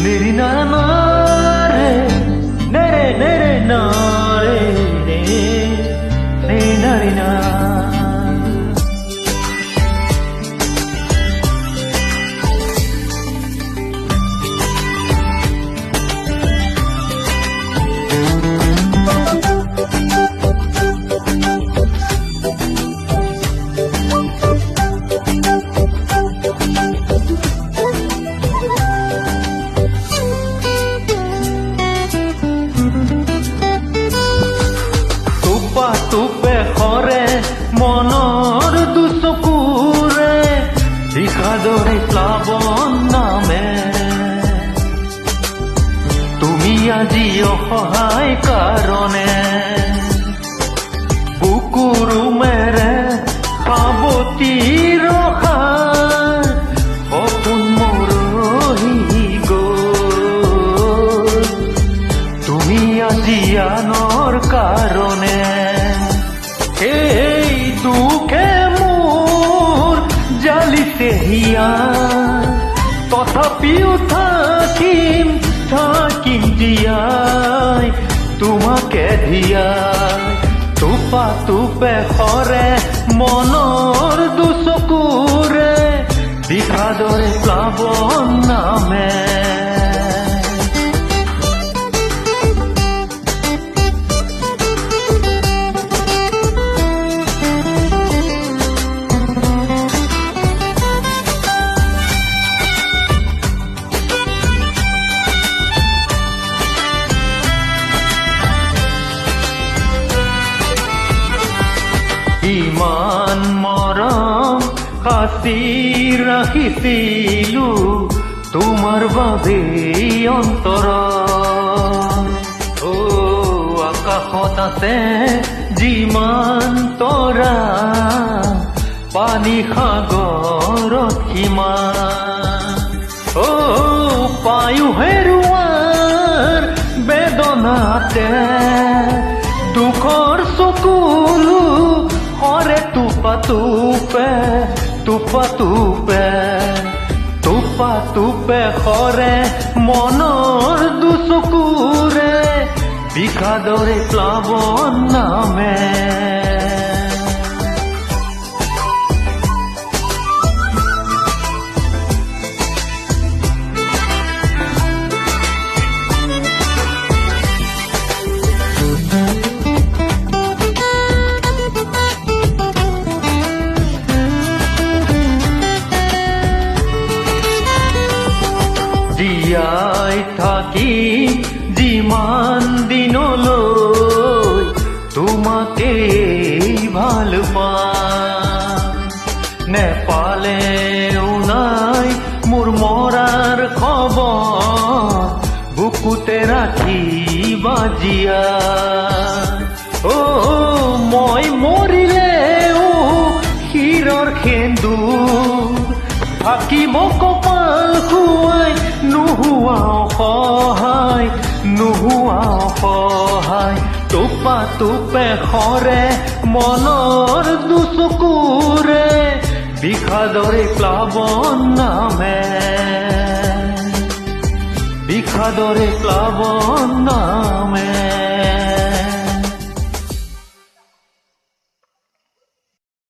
Niri na na re, nere na re, ne nari na. তুপে খৰে মনৰ দুচকুৰে বিষাদৰে প্লাৱন নামে তুমি আজি অসহায় কাৰণে বুকুৰু মেৰে পাৱতী ৰখাৰ সপোন মৰহি গ'ল তুমি আজি আনৰ কাৰণে এই দুখে মোৰ জালিতে হিয়া তথাপিও থাকিম জীয়াই তোমাকে ধিয়াই টোপা টোপে খৰে মনৰ দুচকুৰে বিষাদৰে প্লাৱন নামে ইমান মৰম সাঁচি ৰাখিছিলো তোমাৰ বাবে অন্তৰ আকাশত আছে যিমান তৰা পানী সাগৰত সিমান পায়ো হেৰুৱাৰ বেদনাতে দুখৰ চকুলো অৰে তুপা তুপে তুপা তুপে খৰে মনৰ দুচকুৰে বিষাদৰে প্লাৱন নামে জীয়াই থাকি যিমান দিনলৈ তোমাকে ভাল পাম নেপালেও নাই মোৰ মৰাৰ খবৰ বুকুতে ৰাখিবা জীয়াই মই মৰিলেও শিৰৰ সেন্দুৰ থাকিব কপাল খুৱাই নোহোৱা সহায় টোপা টোপে খৰে মনৰ দুচকুৰে বিষাদৰে প্লাৱন নামে